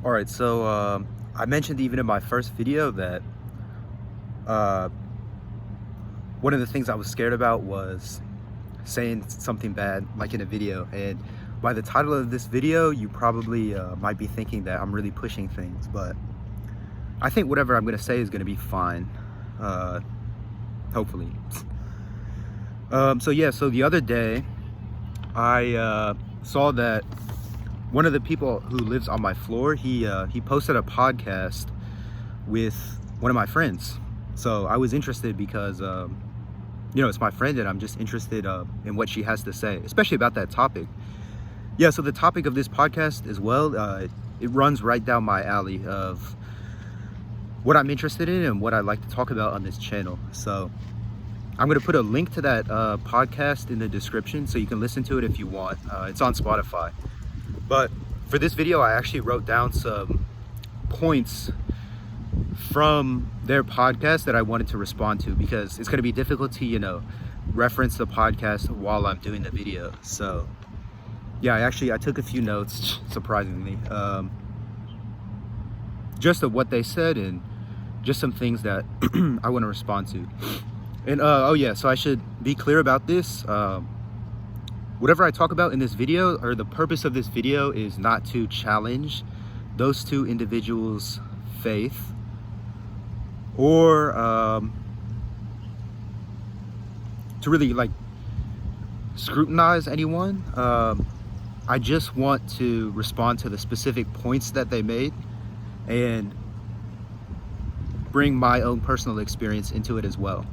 All right, so I mentioned even in my first video that uh, one of the things I was scared about was saying something bad, like in a video. And by the title of this video, you probably might be thinking that I'm really pushing things, but I think whatever I'm going to say is going to be fine, hopefully. So the other day, I saw that one of the people who lives on my floor, he posted a podcast with one of my friends. So I was interested because it's my friend, and I'm just interested in what she has to say, especially about that topic. Yeah, so the topic of this podcast as well, it runs right down my alley of what I'm interested in and what I like to talk about on this channel. So I'm going to put a link to that podcast in the description so you can listen to it if you want. It's on Spotify. But for this video, I actually wrote down some points from their podcast that I wanted to respond to, because it's going to be difficult to, reference the podcast while I'm doing the video. So yeah, I took a few notes, surprisingly, just of what they said and just some things that I want to respond to. And so I should be clear about this. Whatever I talk about in this video, or the purpose of this video, is not to challenge those two individuals' faith or to really scrutinize anyone. I just want to respond to the specific points that they made and bring my own personal experience into it as well.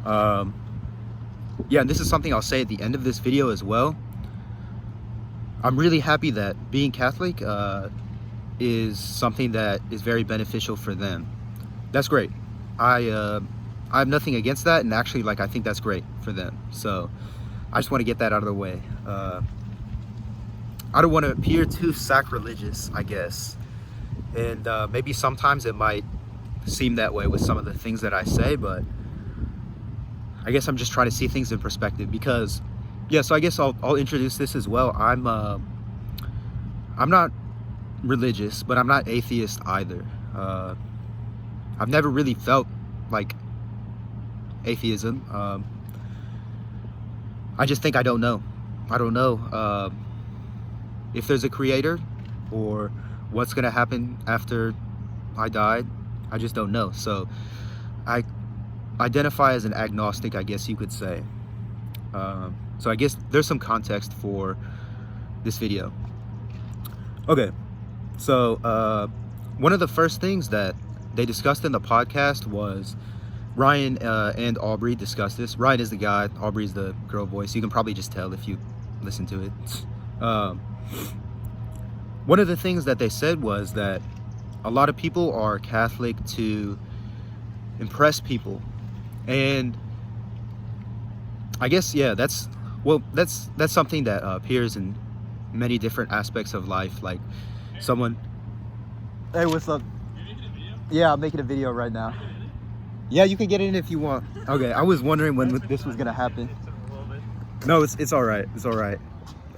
And this is something I'll say at the end of this video as well. I'm really happy that being Catholic is something that is very beneficial for them. That's great. I have nothing against that, and actually, I think that's great for them. So I just want to get that out of the way. I don't want to appear too sacrilegious, I guess. And maybe sometimes it might seem that way with some of the things that I say, but I guess I'm just trying to see things in perspective. Because so I guess I'll introduce this as well. I'm not religious, but I'm not atheist either. I've never really felt like atheism. I just think I don't know if there's a creator or what's gonna happen after I died. I just don't know. So I identify as an agnostic, I guess you could say. So I guess there's some context for this video. Okay, so one of the first things that they discussed in the podcast was Ryan and Aubrey discussed this. Ryan is the guy, Aubrey's the girl voice. You can probably just tell if you listen to it. One of the things that they said was that a lot of people are Catholic to impress people. And I guess, that's something that appears in many different aspects of life. Like someone, hey, what's up? You're making a video? Yeah, I'm making a video right now. Yeah, you can get in if you want. Okay, I was wondering when this was gonna happen. No, it's all right. It's all right.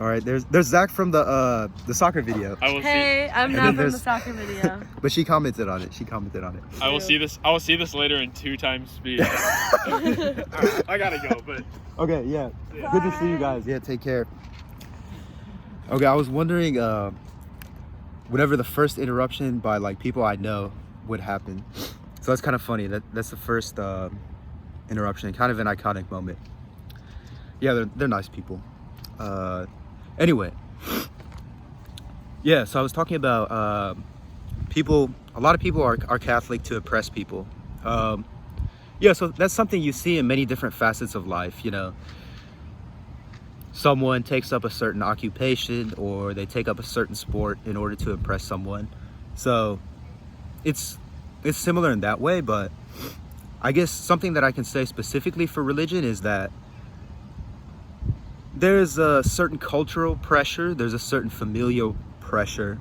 All right, there's Zach from the soccer video. Hey, I'm not from the soccer video. But she commented on it. I will see this later in 2 times speed. Right, I gotta go, but okay, yeah. Good to see you guys. Yeah, take care. Okay, I was wondering whenever the first interruption by people I know would happen. So that's kind of funny. That's the first interruption, kind of an iconic moment. Yeah, they're nice people. Anyway, so I was talking about people. A lot of people are Catholic to oppress people. So that's something you see in many different facets of life. Someone takes up a certain occupation, or they take up a certain sport in order to impress someone. So it's similar in that way. But I guess something that I can say specifically for religion is that there's a certain cultural pressure, there's a certain familial pressure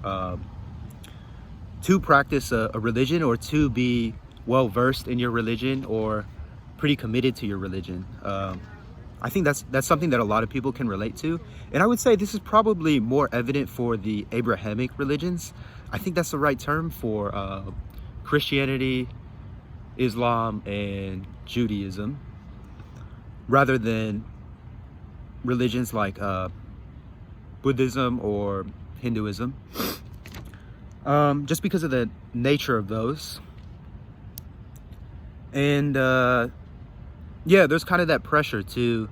to practice a religion, or to be well versed in your religion, or pretty committed to your religion. I think that's something that a lot of people can relate to. And I would say this is probably more evident for the Abrahamic religions. I think that's the right term for Christianity, Islam, and Judaism, rather than religions like Buddhism or Hinduism. Just because of the nature of those. And there's kind of that pressure to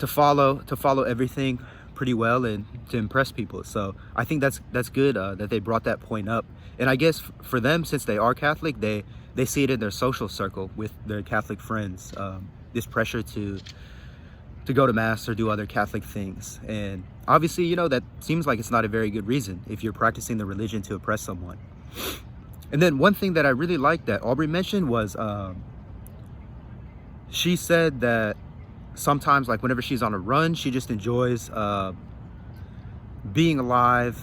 follow everything pretty well and to impress people. So I think that's good that they brought that point up. And I guess for them, since they are Catholic, they see it in their social circle with their Catholic friends, this pressure to go to mass or do other Catholic things. And obviously, that seems like it's not a very good reason if you're practicing the religion to oppress someone. And then one thing that I really liked that Aubrey mentioned was she said that sometimes, like whenever she's on a run, she just enjoys being alive,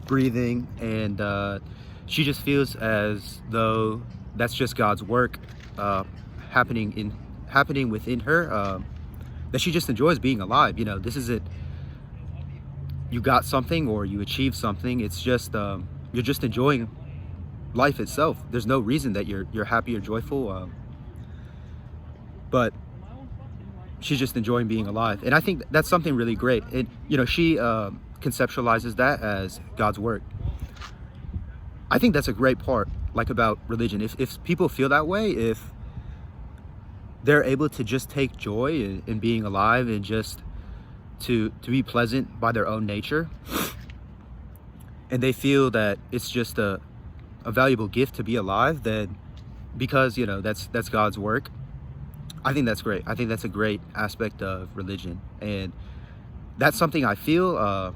breathing, and she just feels as though that's just God's work happening within her, that she just enjoys being alive. This isn't you got something or you achieved something. It's just you're just enjoying life itself. There's no reason that you're happy or joyful, but she's just enjoying being alive. And I think that's something really great. And she conceptualizes that as God's work. I think that's a great part, like, about religion. If people feel that way, if they're able to just take joy in being alive and just to be pleasant by their own nature, and they feel that it's just a valuable gift to be alive, then because that's God's work, I think that's great. I think that's a great aspect of religion, and that's something I feel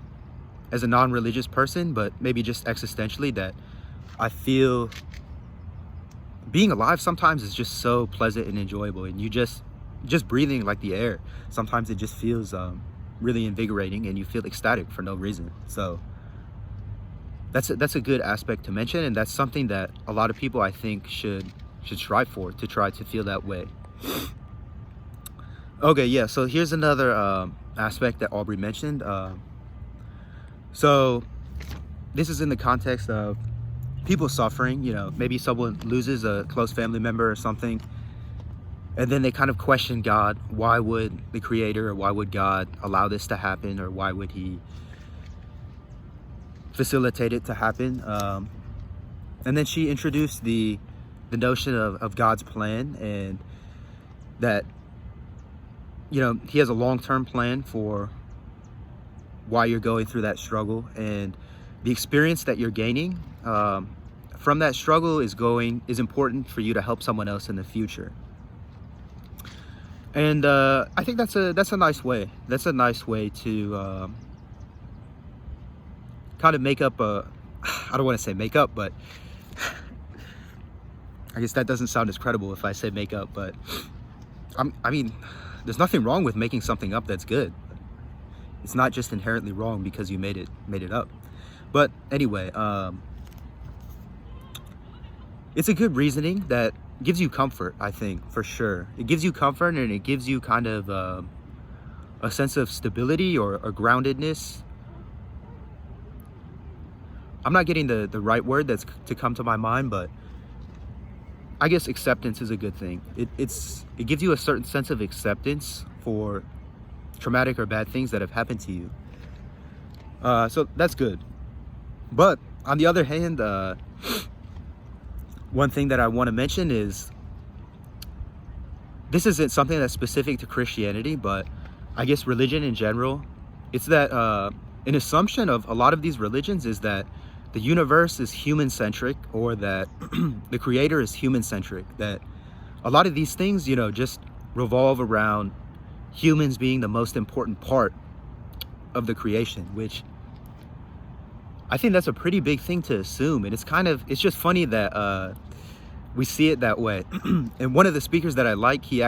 as a non-religious person, but maybe just existentially, that I feel being alive sometimes is just so pleasant and enjoyable, and you just breathing like the air, sometimes it just feels really invigorating, and you feel ecstatic for no reason. So that's a good aspect to mention, and that's something that a lot of people, I think, should strive for, to try to feel that way. Okay, yeah, so here's another aspect that Aubrey mentioned. So this is in the context of people suffering. Maybe someone loses a close family member or something, and then they kind of question God. Why would the Creator, or why would God allow this to happen, or why would He facilitate it to happen? And then she introduced the notion of God's plan, and that He has a long-term plan for why you're going through that struggle, and the experience that you're gaining from that struggle is important for you to help someone else in the future. And I think that's a nice way. That's a nice way to kind of make up I don't want to say make up, but I guess that doesn't sound as credible if I say make up, but I mean, there's nothing wrong with making something up that's good. It's not just inherently wrong because you made it up. But anyway, it's a good reasoning that gives you comfort, I think, for sure. It gives you comfort, and it gives you kind of a sense of stability or groundedness. I'm not getting the right word that's to come to my mind, but I guess acceptance is a good thing. It gives you a certain sense of acceptance for traumatic or bad things that have happened to you. So that's good. But on the other hand, one thing that I want to mention is, this isn't something that's specific to Christianity, but I guess religion in general. It's that an assumption of a lot of these religions is that the universe is human-centric, or that the Creator is human-centric, that a lot of these things, just revolve around humans being the most important part of the creation, which I think that's a pretty big thing to assume. And it's just funny that we see it that way. And one of the speakers that I like, he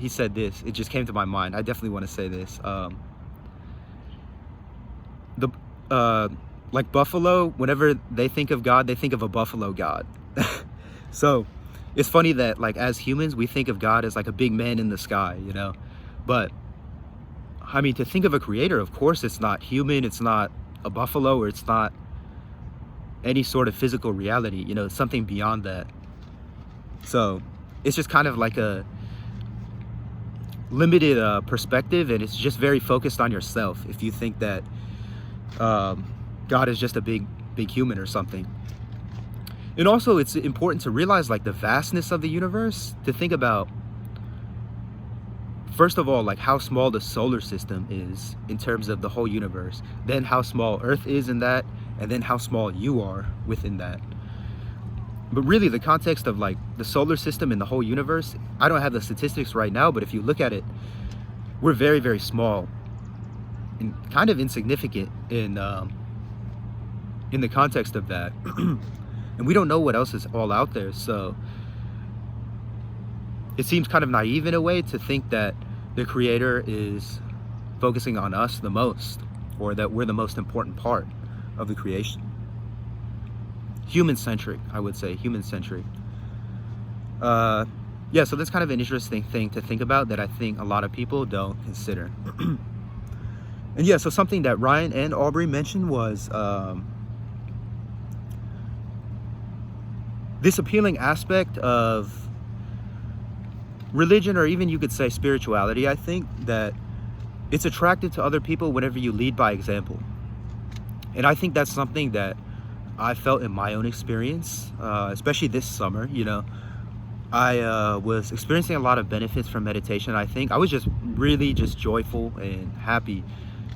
said this. It just came to my mind. I definitely want to say this. Like buffalo, whenever they think of God, they think of a buffalo god. So it's funny that, like, as humans, we think of God as like a big man in the sky, But I mean, to think of a creator, of course it's not human, it's not a buffalo, or it's not any sort of physical reality, you know, it's something beyond that. So it's just kind of like a limited perspective, and it's just very focused on yourself if you think that God is just a big human or something. And also it's important to realize like the vastness of the universe, to think about, first of all, like how small the solar system is in terms of the whole universe, then how small Earth is in that, and then how small you are within that. But really the context of like the solar system and the whole universe, I don't have the statistics right now, but if you look at it, we're very, very small and kind of insignificant in the context of that. And we don't know what else is all out there. So it seems kind of naive in a way to think that the creator is focusing on us the most, or that we're the most important part of the creation. Human-centric, I would say, human-centric. Yeah, so that's kind of an interesting thing to think about that I think a lot of people don't consider. And yeah, so something that Ryan and Aubrey mentioned was this appealing aspect of religion, or even you could say spirituality. I think that it's attractive to other people whenever you lead by example. And I think that's something that I felt in my own experience, especially this summer. You know, I was experiencing a lot of benefits from meditation. I think I was just really just joyful and happy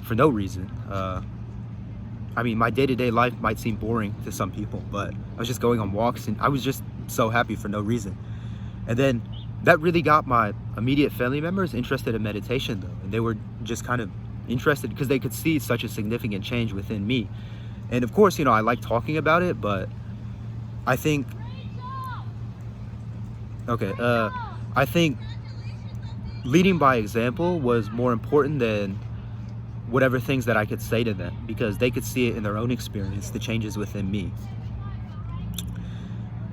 for no reason. I mean, my day-to-day life might seem boring to some people, but I was just going on walks and I was just so happy for no reason. And then that really got my immediate family members interested in meditation though. And they were just kind of interested because they could see such a significant change within me. And of course, you know, I like talking about it, but I think, I think leading by example was more important than whatever things that I could say to them, because they could see it in their own experience, the changes within me.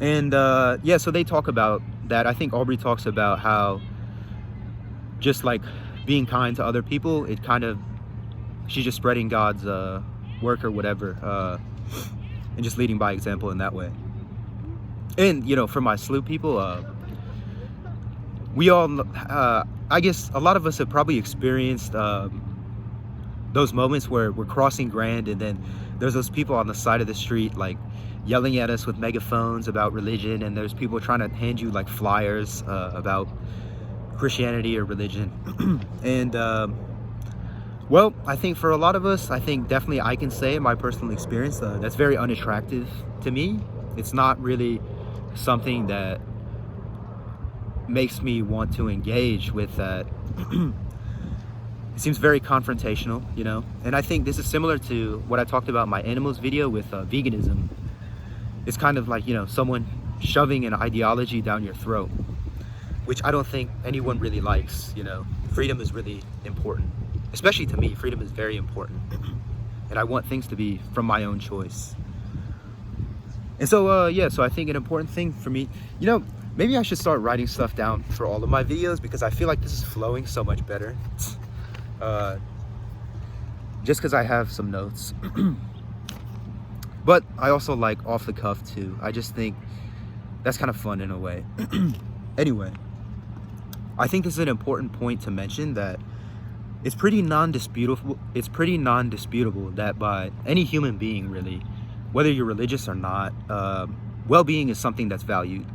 And yeah, so they talk about that. I think Aubrey talks about how just like being kind to other people, it kind of, she's just spreading God's work or whatever, and just leading by example in that way. And you know, for my SLU people, we all, I guess a lot of us have probably experienced those moments where we're crossing Grand and then there's those people on the side of the street like yelling at us with megaphones about religion, and there's people trying to hand you like flyers about Christianity or religion. And well, I think for a lot of us, I think definitely I can say in my personal experience, that's very unattractive to me. It's not really something that makes me want to engage with that. It seems very confrontational, you know? And I think this is similar to what I talked about in my animals video with veganism. It's kind of like, you know, someone shoving an ideology down your throat, which I don't think anyone really likes, you know? Freedom is really important. Especially to me, freedom is very important. And I want things to be from my own choice. And so, yeah, so I think an important thing for me, you know, maybe I should start writing stuff down for all of my videos, because I feel like this is flowing so much better. Just because I have some notes. But I also like off the cuff too. I just think that's kind of fun in a way. Anyway, I think this is an important point to mention, that it's pretty non-disputable that by any human being really, whether you're religious or not, well-being is something that's valued,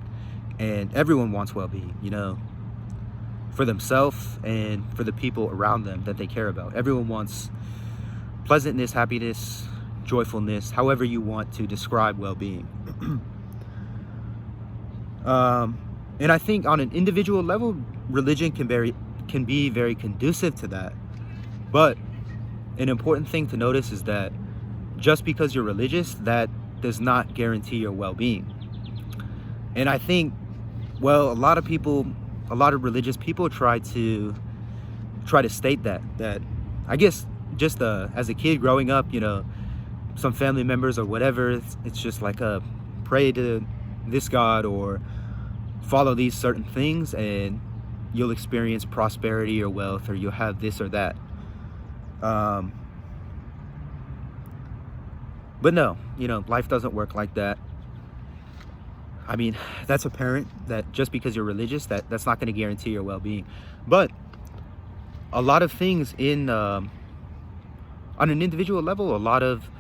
and everyone wants well-being, you know, for themselves and for the people around them that they care about. Everyone wants pleasantness, happiness, joyfulness, however you want to describe well-being. And I think on an individual level, religion can be very conducive to that. But an important thing to notice is that just because you're religious, that does not guarantee your well-being. And I think, well, a lot of religious people try to state that I guess just as a kid growing up, you know, some family members or whatever, it's just like pray to this God or follow these certain things, and you'll experience prosperity or wealth, or you'll have this or that. But no, life doesn't work like that. I mean, that's apparent that just because you're religious, that's not going to guarantee your well-being. But a lot of things on an individual level, a lot of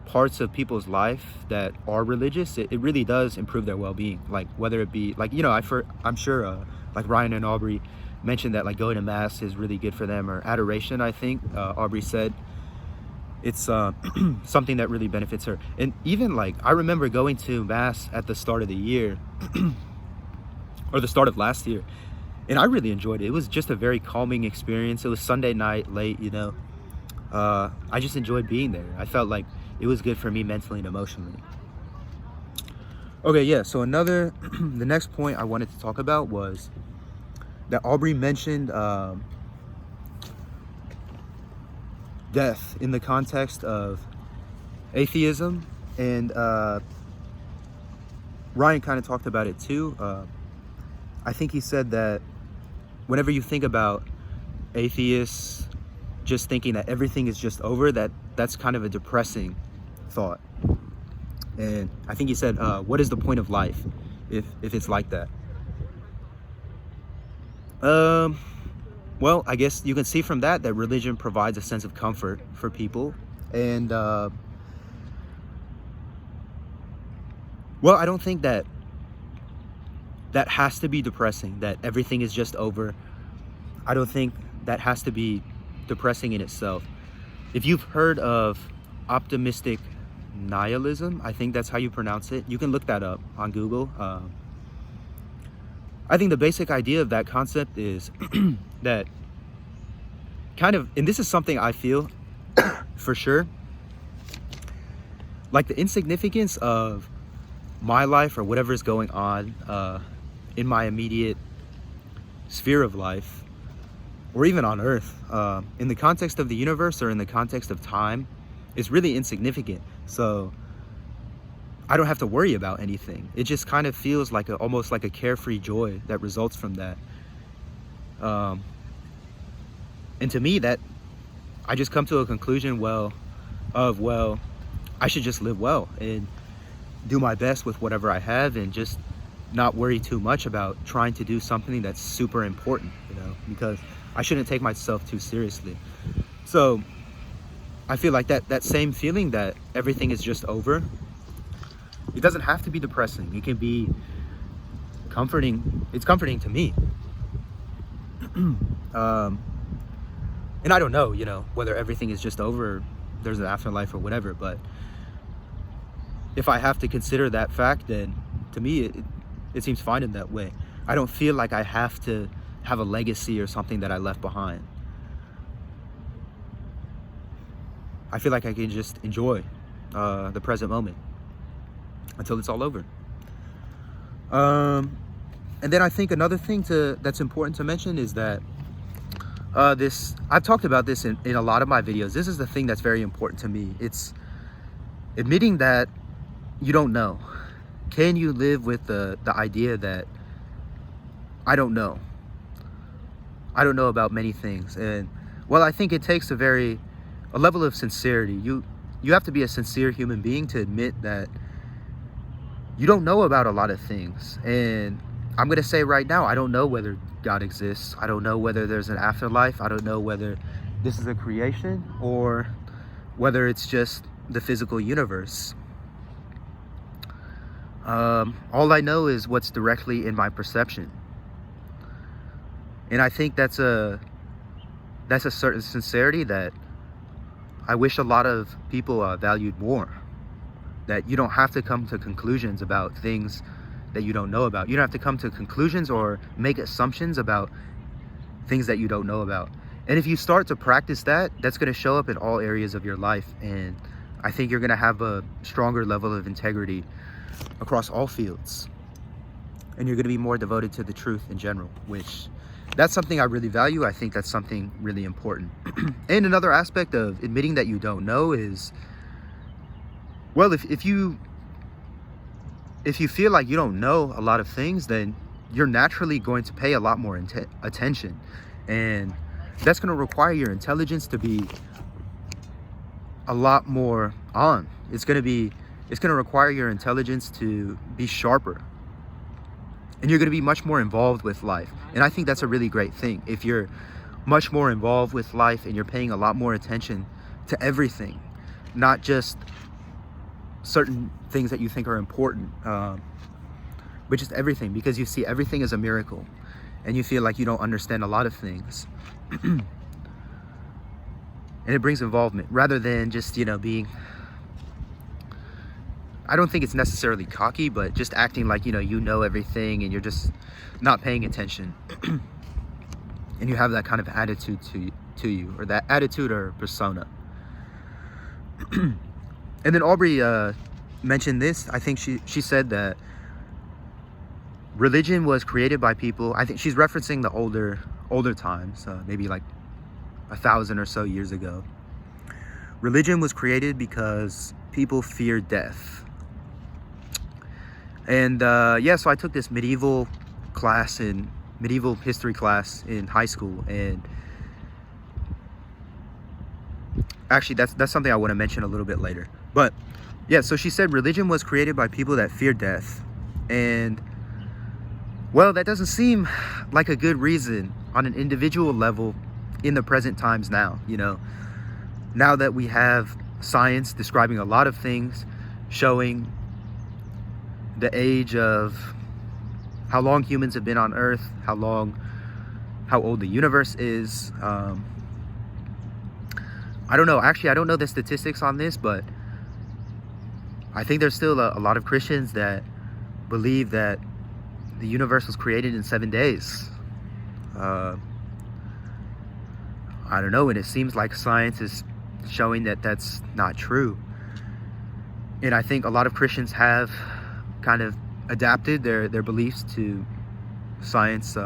parts of people's life that are religious, it really does improve their well-being. Like whether it be like, I'm sure like Ryan and Aubrey mentioned that like going to mass is really good for them, or adoration, I think Aubrey said. It's something that really benefits her. And even like, I remember going to mass at the start of the year or the start of last year, and I really enjoyed it. It was just a very calming experience. It was Sunday night late, I just enjoyed being there. I felt like it was good for me mentally and emotionally. Okay, yeah, so the next point I wanted to talk about was that Aubrey mentioned death in the context of atheism, and Ryan kind of talked about it too. I think he said that whenever you think about atheists just thinking that everything is just over, that's kind of a depressing thought. And I think he said, what is the point of life if it's like that? Well, I guess you can see from that religion provides a sense of comfort for people. And, well, I don't think that has to be depressing, that everything is just over. I don't think that has to be depressing in itself. If you've heard of optimistic nihilism, I think that's how you pronounce it. You can look that up on Google. I think the basic idea of that concept is that kind of, and this is something I feel for sure, like the insignificance of my life or whatever is going on in my immediate sphere of life, or even on Earth, in the context of the universe or in the context of time, is really insignificant. So I don't have to worry about anything. It just kind of feels like almost like a carefree joy that results from that. And to me, that I just come to a conclusion, I should just live well and do my best with whatever I have, and just not worry too much about trying to do something that's super important, because I shouldn't take myself too seriously. So I feel like that same feeling that everything is just over, it doesn't have to be depressing. It can be comforting. It's comforting to me. And I don't know, whether everything is just over, or there's an afterlife or whatever, but if I have to consider that fact, then to me, it seems fine in that way. I don't feel like I have to have a legacy or something that I left behind. I feel like I can just enjoy the present moment until it's all over. And then I think another thing that's important to mention is that I've talked about this in a lot of my videos. This is the thing that's very important to me. It's admitting that you don't know. Can you live with the idea that I don't know? I don't know about many things. And well, I think it takes a level of sincerity. You have to be a sincere human being to admit that you don't know about a lot of things. And I'm going to say right now, I don't know whether God exists. I don't know whether there's an afterlife. I don't know whether this is a creation or whether it's just the physical universe. All I know is what's directly in my perception. And I think that's a certain sincerity that I wish a lot of people valued more. That you don't have to come to conclusions about things that you don't know about. You don't have to come to conclusions or make assumptions about things that you don't know about. And if you start to practice that, that's going to show up in all areas of your life. And I think you're going to have a stronger level of integrity across all fields. And you're going to be more devoted to the truth in general, which that's something I really value. I think that's something really important. And another aspect of admitting that you don't know is, well, if you feel like you don't know a lot of things, then you're naturally going to pay a lot more attention, and that's going to require your intelligence to be a lot more on. It's going to require your intelligence to be sharper, and you're going to be much more involved with life. And I think that's a really great thing. If you're much more involved with life and you're paying a lot more attention to everything, not just certain things that you think are important, but just everything, because you see everything as a miracle and you feel like you don't understand a lot of things. And it brings involvement rather than just, being, I don't think it's necessarily cocky, but just acting like, you know everything and you're just not paying attention. And you have that kind of attitude to you, or that attitude or persona. And then Aubrey mentioned this. I think she said that religion was created by people. I think she's referencing the older times, maybe like 1,000 or so years ago. Religion was created because people feared death. And so I took this medieval history class in high school, and actually that's something I want to mention a little bit later. But yeah, so she said religion was created by people that fear death. And well, that doesn't seem like a good reason on an individual level in the present times now. Now that we have science describing a lot of things, showing the age of how long humans have been on Earth, how old the universe is. I don't know. Actually, I don't know the statistics on this, but I think there's still a lot of Christians that believe that the universe was created in 7 days. I don't know, and it seems like science is showing that that's not true. And I think a lot of Christians have kind of adapted their beliefs to science's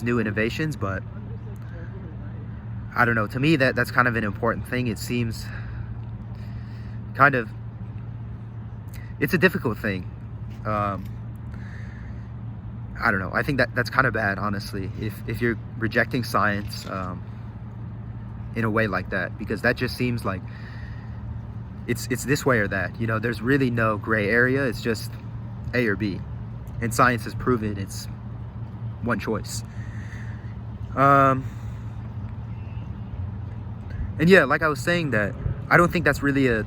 new innovations. But I don't know, to me that's kind of an important thing. It seems kind of, it's a difficult thing. I don't know, I think that's kind of bad, honestly, if you're rejecting science in a way like that, because that just seems like it's this way or that. There's really no gray area. It's just A or B, and science has proven it's one choice. And yeah, like I was saying, that I don't think that's really a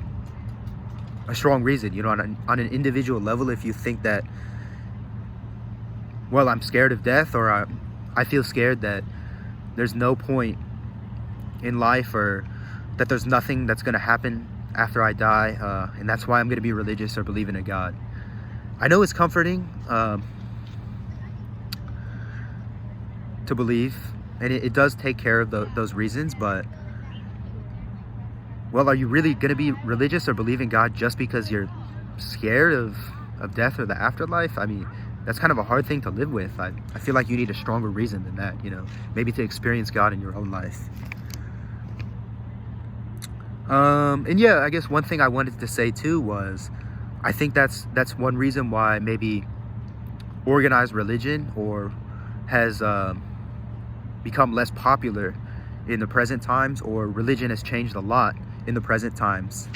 strong reason, on an individual level. If you think that, well, I'm scared of death, or I feel scared that there's no point in life, or that there's nothing that's going to happen after I die, and that's why I'm going to be religious or believe in a God. I know it's comforting to believe, and it does take care of those reasons, but well, are you really going to be religious or believe in God just because you're scared of death or the afterlife? I mean, that's kind of a hard thing to live with. I feel like you need a stronger reason than that, maybe to experience God in your own life. And yeah, I guess one thing I wanted to say too was, I think that's one reason why maybe organized religion has become less popular in the present times, or religion has changed a lot in the present times,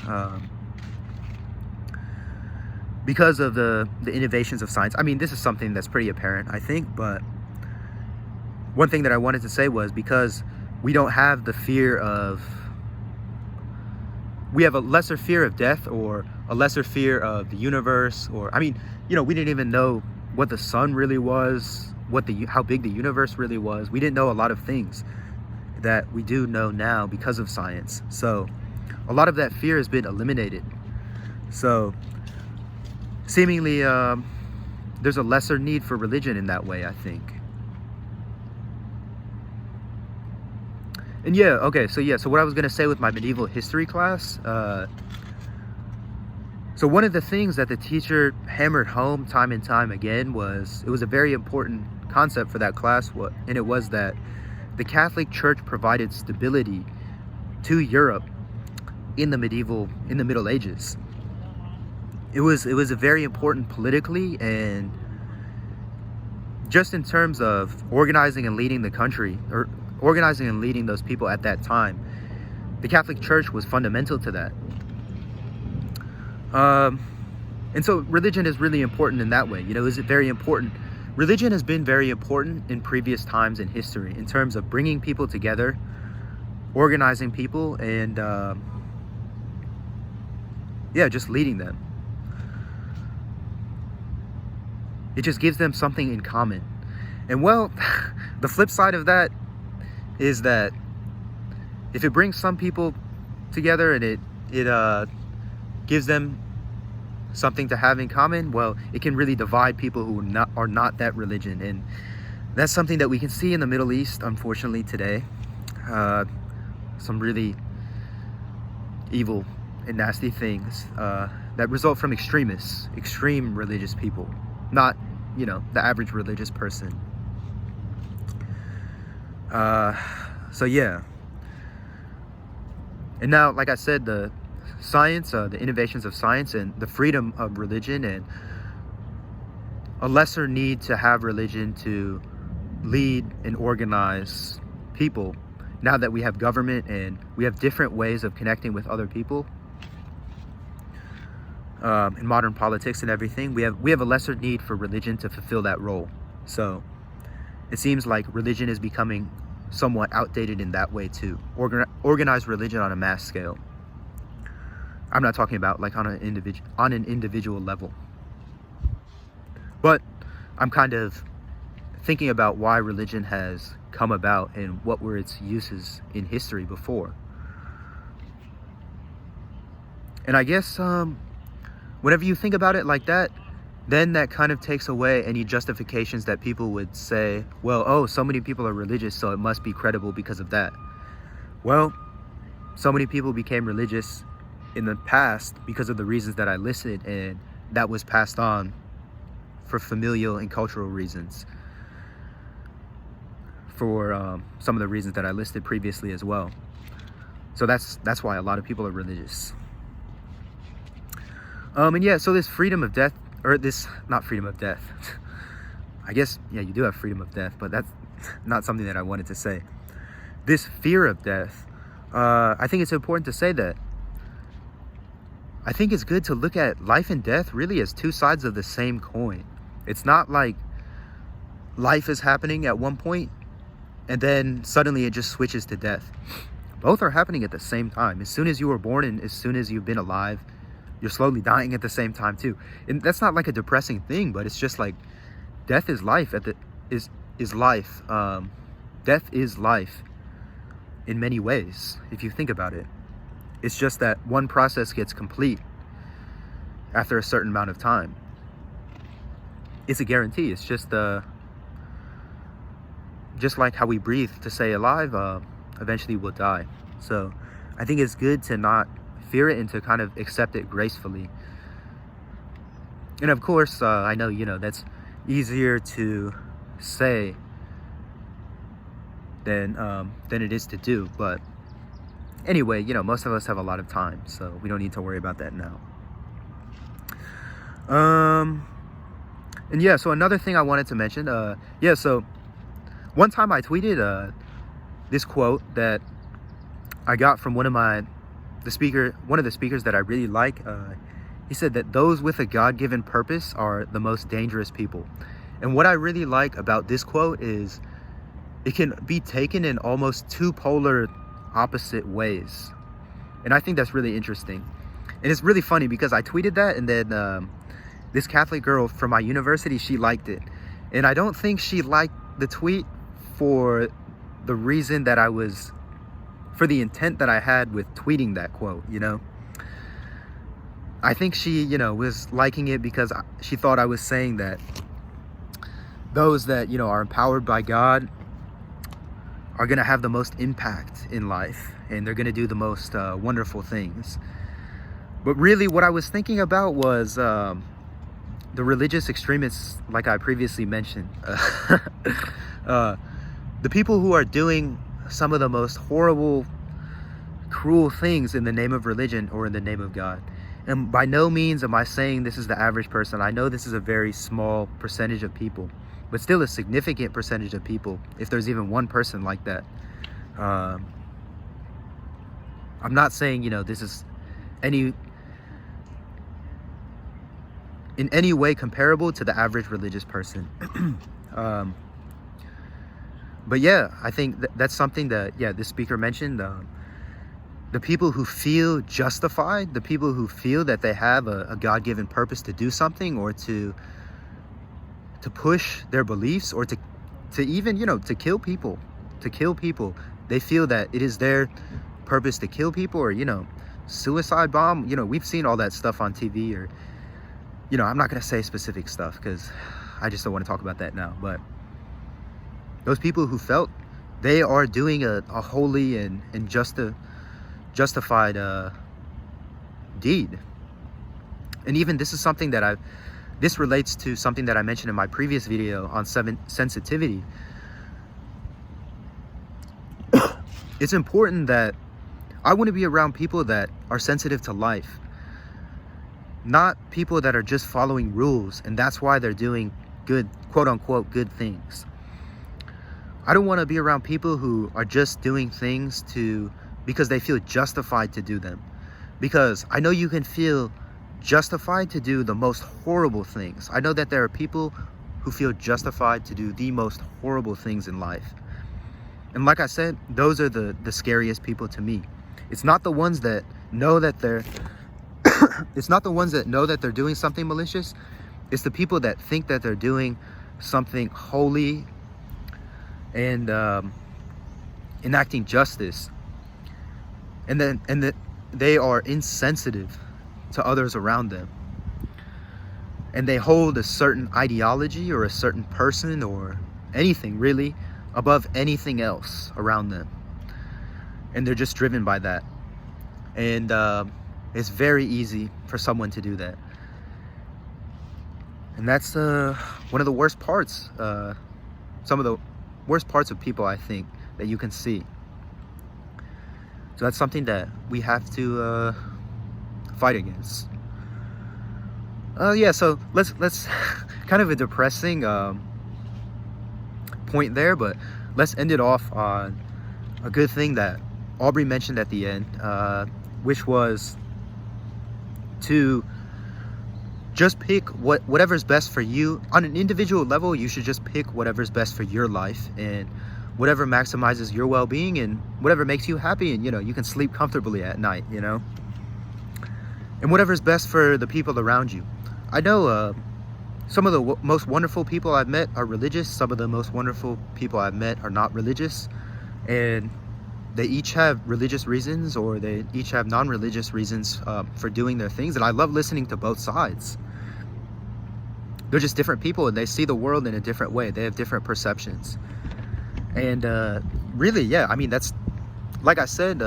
because of the innovations of science. I mean, this is something that's pretty apparent, I think, but one thing that I wanted to say was, because we don't have the fear of, we have a lesser fear of death, or a lesser fear of the universe, or, I mean, we didn't even know what the sun really was, how big the universe really was. We didn't know a lot of things that we do know now because of science. So a lot of that fear has been eliminated. So seemingly there's a lesser need for religion in that way, I think. And yeah, okay, so what I was going to say with my medieval history class, so one of the things that the teacher hammered home time and time again was, it was a very important concept for that class, and it was that the Catholic Church provided stability to Europe in the Middle Ages. It was a very important politically and just in terms of organizing and leading the country, or organizing and leading those people at that time, the Catholic Church was fundamental to that. And so religion is really important in that way. You know, is it very important? Religion has been very important in previous times in history in terms of bringing people together, organizing people, and just leading them. It just gives them something in common. And well, the flip side of that is that if it brings some people together and it gives them something to have in common, well, it can really divide people who are not that religion. And that's something that we can see in the Middle East, unfortunately, today. Some really evil and nasty things that result from extreme religious people, not, you know, the average religious person. So yeah. And now, like I said, the science, the innovations of science and the freedom of religion, and a lesser need to have religion to lead and organize people. Now that we have government and we have different ways of connecting with other people, in modern politics and everything, we have a lesser need for religion to fulfill that role. So it seems like religion is becoming somewhat outdated in that way too. Organized religion on a mass scale. I'm not talking about like on an individual level, but I'm kind of thinking about why religion has come about and what were its uses in history before. And I guess whenever you think about it like that, then that kind of takes away any justifications that people would say, well, oh, so many people are religious, so it must be credible because of that. Well, so many people became religious in the past because of the reasons that I listed, and that was passed on for familial and cultural reasons, for some of the reasons that I listed previously as well. So that's why a lot of people are religious. And yeah, so this freedom of death, or this, not freedom of death. I guess, yeah, you do have freedom of death, but that's not something that I wanted to say. This fear of death, I think it's important to say that I think it's good to look at life and death really as two sides of the same coin. It's not like life is happening at one point and then suddenly it just switches to death. Both are happening at the same time. As soon as you were born and as soon as you've been alive, you're slowly dying at the same time too. And that's not like a depressing thing, but it's just like death is life. Is life. Death is life in many ways, if you think about it. It's just that one process gets complete after a certain amount of time. It's a guarantee. It's just like how we breathe to stay alive, eventually we'll die. So I think it's good to not fear it and to kind of accept it gracefully. And of course, I know, you know, that's easier to say than it is to do, but anyway, you know, most of us have a lot of time, so we don't need to worry about that now. And yeah, so another thing I wanted to mention, so one time I tweeted this quote that I got from one of the speakers that I really like. He said that those with a God-given purpose are the most dangerous people. And what I really like about this quote is it can be taken in almost two polar opposite ways. And I think that's really interesting. And it's really funny because I tweeted that, and then this Catholic girl from my university, she liked it. And I don't think she liked the tweet for the reason that for the intent that I had with tweeting that quote, you know. I think she, you know, was liking it because she thought I was saying that those that, you know, are empowered by God are going to have the most impact in life, and they're going to do the most wonderful things. But really what I was thinking about was the religious extremists, like I previously mentioned. The people who are doing some of the most horrible, cruel things in the name of religion or in the name of God. And by no means am I saying this is the average person. I know this is a very small percentage of people. but still a significant percentage of people, if there's even one person like that. I'm not saying, you know, this is in any way comparable to the average religious person. But yeah, I think that's something that, yeah, this speaker mentioned. The people who feel justified, the people who feel that they have a God-given purpose to do something, or to push their beliefs, or to even, you know, to kill people, they feel that it is their purpose to kill people, or, you know, suicide bomb. You know, we've seen all that stuff on TV, or, you know, I'm not going to say specific stuff because I just don't want to talk about that now. But those people who felt they are doing a holy and justified deed. And even this is something that this relates to something that I mentioned in my previous video on sensitivity. It's important that I want to be around people that are sensitive to life, not people that are just following rules and that's why they're doing good, quote unquote, good things. I don't want to be around people who are just doing things because they feel justified to do them. Because I know you can feel justified to do the most horrible things. I know that there are people who feel justified to do the most horrible things in life. And like I said, those are the scariest people to me. It's not the ones that know that they're doing something malicious. It's the people that think that they're doing something holy and enacting justice, and that they are insensitive to others around them, and they hold a certain ideology or a certain person or anything really above anything else around them, and they're just driven by that. And it's very easy for someone to do that, and that's one of the worst parts, some of the worst parts of people, I think, that you can see. So that's something that we have to fight against. Yeah, so let's kind of a depressing point there, but let's end it off on a good thing that Aubrey mentioned at the end, which was to just pick whatever's best for you. On an individual level, you should just pick whatever's best for your life and whatever maximizes your well-being and whatever makes you happy, and, you know, you can sleep comfortably at night, you know, and whatever's best for the people around you. I know some of the most wonderful people I've met are religious. Some of the most wonderful people I've met are not religious, and they each have religious reasons, or they each have non-religious reasons for doing their things. And I love listening to both sides. They're just different people, and they see the world in a different way. They have different perceptions. And really, yeah, I mean, that's, like I said,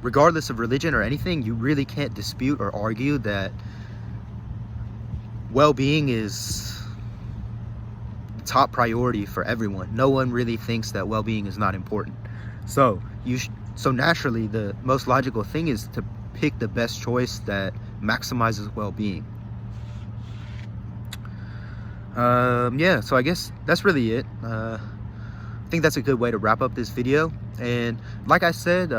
regardless of religion or anything, you really can't dispute or argue that well-being is top priority for everyone. No one really thinks that well-being is not important. So so naturally, the most logical thing is to pick the best choice that maximizes well-being. Yeah, so I guess that's really it. I think that's a good way to wrap up this video. And like I said,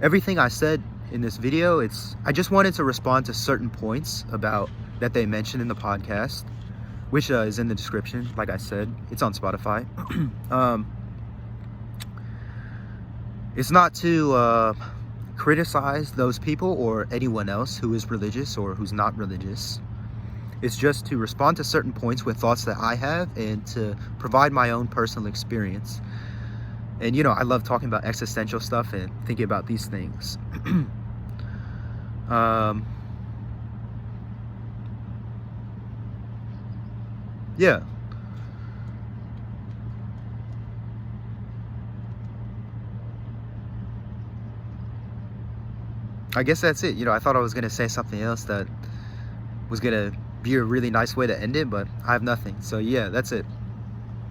everything I said in this video, I just wanted to respond to certain points about that they mentioned in the podcast, which is in the description. Like I said, it's on Spotify. It's not to criticize those people or anyone else who is religious or who's not religious. It's just to respond to certain points with thoughts that I have, and to provide my own personal experience. And, you know, I love talking about existential stuff and thinking about these things. Yeah. I guess that's it. You know, I thought I was going to say something else that was going to be a really nice way to end it, but I have nothing. So yeah, that's it.